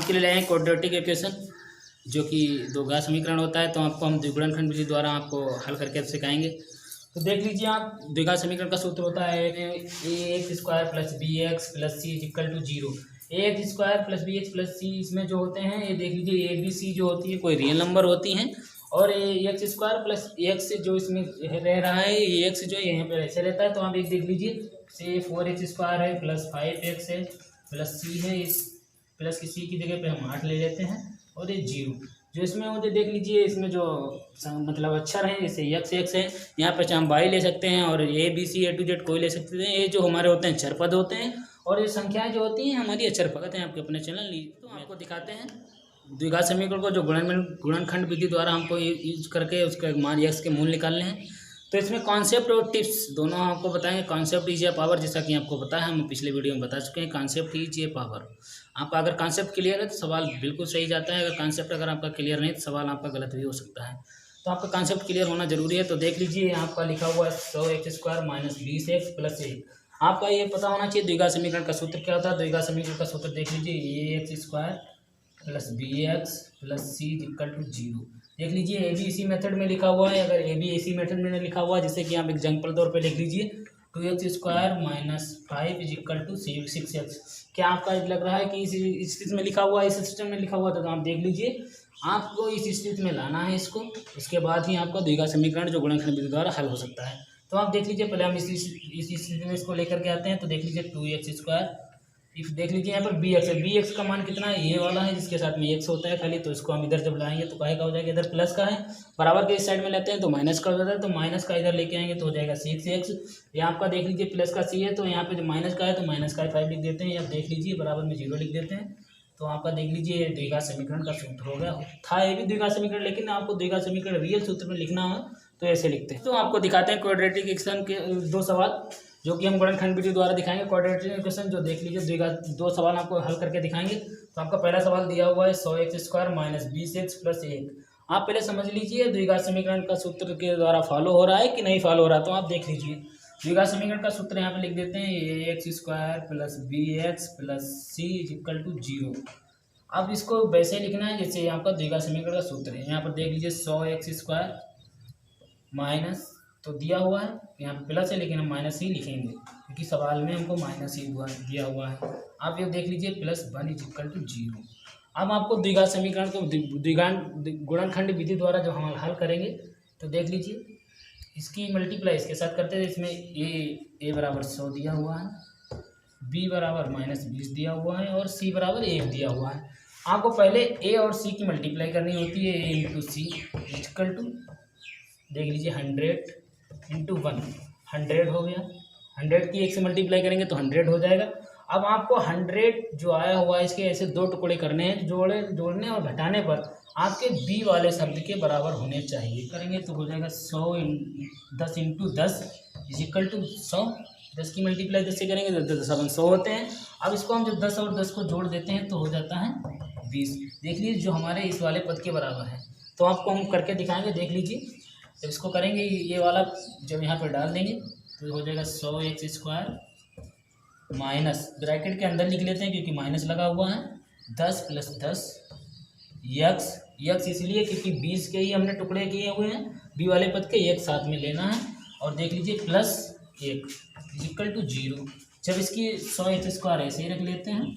आपके लिए लाए हैं क्वाड्रेटिक इक्वेशन, जो कि दो घात समीकरण होता है। तो आपको हम द्विगुणनखंड विधि द्वारा आपको हल करके सिखाएंगे। तो देख लीजिए, आप द्विघात समीकरण का सूत्र होता है ax square plus B x plus C equal to 0। ax square plus B x plus C, इसमें जो होते हैं ये देख लीजिए ए बी सी जो होती है कोई रियल नंबर होती हैं, और एक्स स्क्वायर प्लस एक्स जो इसमें रह रहा है ये एक्स जो यहाँ पे ऐसे रहता है। तो आप एक देख लीजिए, से 4x स्क्वायर है प्लस 5x है प्लस सी है, इस प्लस की सी की जगह पे हम 8 ले लेते हैं, और ये 0 जो इसमें होते देख लीजिए, इसमें जो मतलब अक्षर है जैसे x है, यहाँ पे हम y ले सकते हैं, और A B C A to Z कोई ले सकते हैं। ये जो हमारे होते हैं चरपद होते हैं, और ये संख्याएं जो होती हैं हमारी अक्षर पकड़ हैं। आपके अपने चैनल तो आपको दिखाते हैं द्विघात समीकरण को, जो गुणनखंड विधि द्वारा हमको यूज करके उसके मान x के मूल्य निकालने हैं। तो इसमें कॉन्सेप्ट और टिप्स दोनों आपको बताएंगे। कॉन्सेप्ट इज ए पावर, जैसा कि आपको पता है, हम पिछले वीडियो में बता चुके हैं। कॉन्सेप्ट इज ए पावर, आपका अगर कॉन्सेप्ट क्लियर है तो सवाल बिल्कुल सही जाता है। अगर कॉन्सेप्ट अगर आपका क्लियर नहीं तो सवाल आपका गलत भी हो सकता है। तो आपका कॉन्सेप्ट क्लियर होना जरूरी है। तो देख लीजिए, आपका लिखा हुआ है 100x square minus 20x plus 1। आपका ये पता होना चाहिए द्विघात समीकरण का सूत्र क्या होता है। द्विघात समीकरण का सूत्र देख लीजिए, ax square plus B x plus C equal to 0। देख लीजिए, ए बी इसी मेथड में लिखा हुआ है। अगर ए बी इसी मेथड में लिखा हुआ है, जैसे कि आप एग्जांपल तौर पे लिख लीजिए 2x square minus 5 is equal to 6x। क्या आपका लग रहा है कि इस स्थिति में लिखा हुआ है, इस सिस्टम में लिखा हुआ था? तो आप देख लीजिए, आपको इस स्थिति में लाना है इसको, उसके बाद ही आपका द्विघात समीकरण जो गुणनखंड विधि द्वारा हल हो सकता है। तो आप देख लीजिए, पहले हम इस स्थिति में इसको लेकर के आते हैं। तो देख लीजिए 2x स्क्वायर, इफ देख लीजिए यहाँ पर बी एक्स है, बी एक्स का मान कितना है, ये वाला है जिसके साथ में एक्स होता है खाली। तो इसको हम इधर जब लाएंगे तो काहे का हो जाएगा, इधर प्लस का है, बराबर के इस साइड में लेते हैं तो माइनस का हो जाता है। तो माइनस का इधर लेके आएंगे तो हो जाएगा 6x। यहाँ आपका देख लीजिए प्लस का सी है, तो यहाँ पे जो माइनस का है तो माइनस का 5 लिख देते हैं, या देख लीजिए बराबर में 0 लिख देते हैं। तो आपका देख लीजिए द्विघात समीकरण का सूत्र हो गया। था ये भी द्विघात समीकरण, लेकिन आपको द्विघात समीकरण रियल सूत्र में लिखना हो तो ऐसे लिखते हैं। तो आपको दिखाते हैं क्वाड्रेटिक इक्वेशन के दो सवाल, जो कि हम गुणनखंड विधि द्वारा दिखाएंगे। क्वाड्रेटिक इक्वेशन जो देख लीजिए, द्विघात दो सवाल आपको हल करके दिखाएंगे। तो आपका पहला सवाल दिया हुआ है 100x square minus 20x plus 1। आप पहले समझ लीजिए द्विघात समीकरण का सूत्र के द्वारा फॉलो हो रहा है कि नहीं फॉलो हो रहा है। तो आप देख लीजिए, द्विघात समीकरण का सूत्र यहाँ पे लिख देते हैं, ax square plus bx plus c equal to 0। अब इसको वैसे लिखना है जैसे आपका द्विघात समीकरण का सूत्र है। यहाँ पर देख लीजिए 100x स्क्वायर माइनस, तो दिया हुआ है यहाँ पे प्लस है, लेकिन हम माइनस ही लिखेंगे क्योंकि सवाल में हमको माइनस ही दिया हुआ है। आप ये देख लीजिए प्लस 1 इज इक्वल टू 0। अब आपको द्विघात समीकरण को गुणनखंड विधि द्वारा जब हम हल करेंगे तो देख लीजिए, इसकी मल्टीप्लाई इसके साथ करते हैं। इसमें ए बराबर 100 दिया हुआ है, बी बराबर माइनस 20 दिया हुआ है, और सी बराबर 1 दिया हुआ है। आपको पहले ए और सी की मल्टीप्लाई करनी होती है, ए इंटू सी इक्वल टू देख लीजिए 100 इंटू 1, 100 हो गया। 100 की 1 से मल्टीप्लाई करेंगे तो 100 हो जाएगा। अब आपको 100 जो आया हुआ है इसके ऐसे दो टुकड़े करने हैं, जोड़ने और घटाने पर आपके बी वाले शब्द के बराबर होने चाहिए। करेंगे तो हो जाएगा 10 इंटू 10 इज इक्वल टू 100। 10 की मल्टीप्लाई 10 से करेंगे तो 10 100 होते हैं। अब इसको हम जब 10 और 10 को जोड़ देते हैं तो हो जाता है 20। देख लीजिए जो हमारे इस वाले पद के बराबर है। तो आपको हम करके दिखाएंगे, देख लीजिए। जब इसको करेंगे ये वाला जब यहाँ पर डाल देंगे तो हो जाएगा 100x स्क्वायर माइनस, ब्रैकेट के अंदर लिख लेते हैं क्योंकि माइनस लगा हुआ है, 10 प्लस 10 यक्स इसलिए क्योंकि 20 के ही हमने टुकड़े किए हुए हैं, बी वाले पद के एक साथ में लेना है। और देख लीजिए प्लस 1 इक्वल टू 0। जब इसकी 100x स्क्वायर ऐसे ही रख लेते हैं,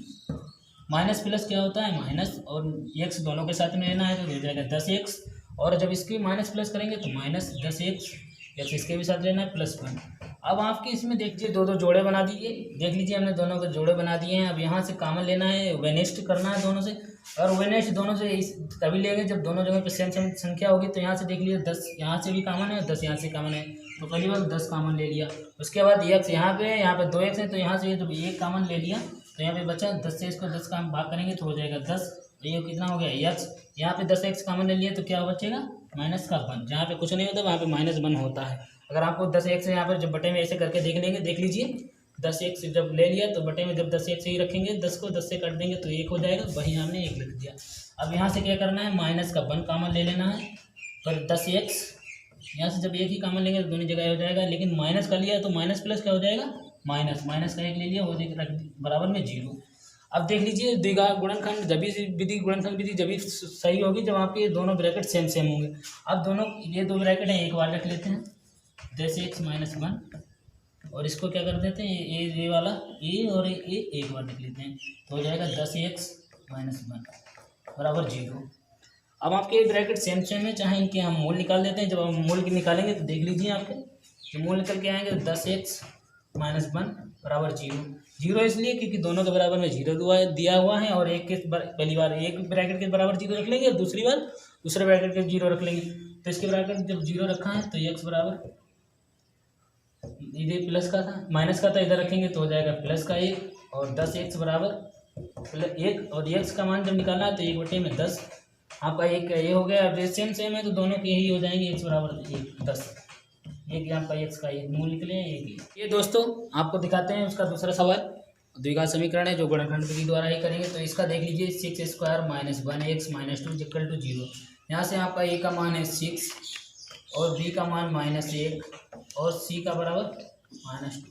माइनस प्लस क्या होता है माइनस, और x दोनों के साथ में लेना है तो हो जाएगा 10x। और जब इसकी माइनस प्लस करेंगे तो माइनस 10x, इसके भी साथ लेना है प्लस 1। अब आपके इसमें देखिए दो जोड़े बना दीजिए। देख लीजिए हमने दोनों के जोड़े बना दिए हैं। अब यहाँ से कॉमन लेना है, वेनेस्ट करना है दोनों से, और वेनेस्ट दोनों से तभी लेंगे जब दोनों जगह पे सेम संख्या होगी। तो यहाँ से देख लीजिए 10 यहाँ से भी कॉमन है, 10 यहाँ से कॉमन है, तो पहली बार 10 कॉमन ले लिया। उसके बाद x यहाँ पे 2x है, तो यहाँ से जब 1 कॉमन ले लिया तो यहाँ पे बचा 10 से इसको 10 का हम भाग करेंगे तो हो जाएगा 10। ये कितना हो गया x, यहाँ पे 10x कॉमन ले लिया तो क्या बचेगा माइनस का 1। जहाँ पे कुछ नहीं होता वहाँ पे माइनस 1 होता है। अगर आपको 10x यहाँ पर जब बटे में ऐसे करके देख लेंगे, देख लीजिए 10x जब ले लिया तो बटे में जब 10x ही रखेंगे, 10 को 10 से काट देंगे तो 1 हो जाएगा, वही हमने 1 लिख दिया। अब यहाँ से क्या करना है, माइनस का 1 कॉमन ले लेना है, पर 10x यहाँ से जब 1 ही कॉमन लेंगे तो दोनों जगह हो जाएगा। लेकिन माइनस का लिया तो माइनस प्लस क्या हो जाएगा माइनस का 1 ले लिया, हो जाएगा बराबर में 0। अब देख लीजिए द्विघा गुणनखंड जब भी विधि गुणनखंड विधि जब भी सही होगी जब आपके दोनों ब्रैकेट सेम सेम होंगे। अब दोनों ये दो ब्रैकेट हैं एक बार रख लेते हैं 10x-1 और इसको क्या कर देते हैं ये वाला ए और ये एक बार लिख लेते हैं तो हो जाएगा 10x-1 बराबर 0। अब आपके ब्रैकेट सेम सेम है चाहे इनके हम मूल निकाल देते हैं। जब हम मूल निकालेंगे तो देख लीजिए आपके जो मूल निकल के आएंगे 10x-1 बराबर 0 इसलिए क्योंकि दोनों के बराबर में 0 दिया हुआ है और एक के पहली बार एक ब्रैकेट के बराबर 0 रख लेंगे और दूसरी बार दूसरे ब्रैकेट के 0 रख लेंगे। तो इसके ब्रैकेट जब 0 रखा है तो x बराबर इधर प्लस का था माइनस का था इधर रखेंगे तो हो जाएगा प्लस का 1 और 10x बराबर 1 और x का मान जब निकालना है तो 1/10 आपका एक ये हो गया। अब सेम सेम है तो दोनों के यही हो जाएंगे x बराबर 10 एक आपका x का एक मूल निकले एक ये दोस्तों आपको दिखाते हैं उसका दूसरा सवाल द्विघात समीकरण है जो गुणनखंड विधि द्वारा ही करेंगे। तो इसका देख लीजिए 6² - 1x - 2 = 0। यहाँ से आपका a का मान है 6 और b का मान -1 और c का बराबर -2।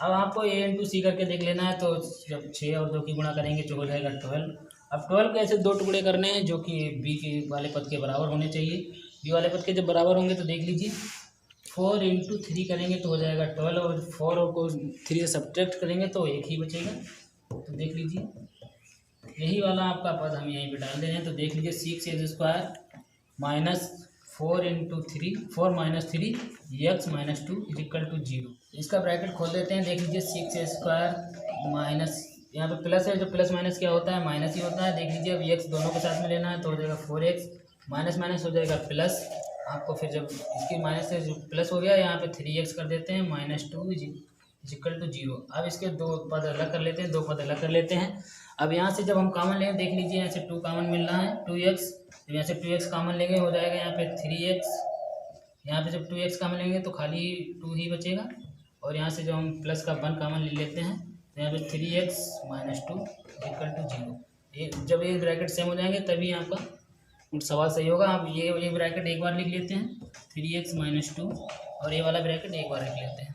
अब आपको a × c करके देख लेना है तो जब 6 और 2 की गुणा करेंगे तो हो जाएगा 12। अब 12 के ऐसे दो टुकड़े करने हैं जो कि b के वाले पद के बराबर होने चाहिए। b वाले पद के जब बराबर होंगे तो देख लीजिए 4 × 3 करेंगे तो हो जाएगा 12 और 4 और को 3 से सब्ट्रैक्ट करेंगे तो एक ही बचेगा। तो देख लीजिए यही वाला आपका पद हम यहीं पे डाल दे रहे हैं। तो देख लीजिए 6x² - 4 × 3 4 - 3x - 2 = 0। इसका ब्रैकेट खोल देते हैं। देख लीजिए 6x² माइनस यहाँ पे प्लस है जो प्लस माइनस क्या होता है माइनस ही होता है। देख लीजिए अब x दोनों के साथ में लेना है तो हो जाएगा 4x माइनस माइनस हो जाएगा प्लस। आपको फिर जब इसके माइनस से जो प्लस हो गया यहाँ पे 3x कर देते हैं -2 = 0। अब इसके दो पद अलग कर लेते हैं दो पद अलग कर लेते हैं। अब यहाँ से जब हम कॉमन लेंगे देख लीजिए यहाँ से 2 कॉमन मिल रहा है 2x जब यहाँ से 2x कॉमन लेंगे हो जाएगा यहाँ पे 3x। यहाँ पे जब 2x कॉमन लेंगे तो खाली 2 ही बचेगा और यहाँ से जब हम प्लस का 1 कॉमन ले लेते हैं तो यहाँ पे 3x - 2 = 0। ये जब ये ब्रैकेट सेम हो जाएंगे तभी आपका सवाल सही होगा। आप ये ब्रैकेट एक बार लिख लेते हैं 3x - 2 और ये वाला ब्रैकेट एक बार लिख लेते हैं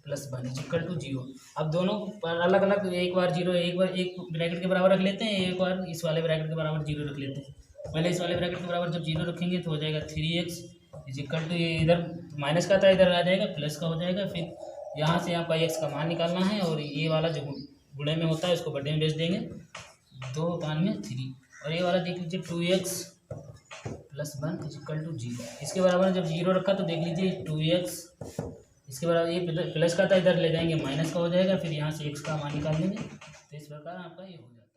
+1 = 0। अब दोनों अलग अलग एक बार 0 एक बार एक ब्रैकेट के बराबर रख लेते हैं एक बार इस वाले ब्रैकेट के बराबर 0 रख लेते हैं। पहले इस वाले ब्रैकेट के बराबर जब 0 रखेंगे तो हो जाएगा 3x = ये इधर माइनस का था इधर आ जाएगा प्लस का हो जाएगा। फिर यहाँ से आपका x का मान निकालना है और ये वाला जो गुणे में होता है उसको बटे में बेच देंगे 2/3 और ये वाला देख लीजिए 2x + 1 = 0। इसके बराबर जब 0 रखा तो देख लीजिए 2x इसके बराबर ये प्लस का था इधर ले जाएंगे माइनस का हो जाएगा। फिर यहाँ से x का मान निकाल देंगे तो इस प्रकार आपका ये हो जाता है।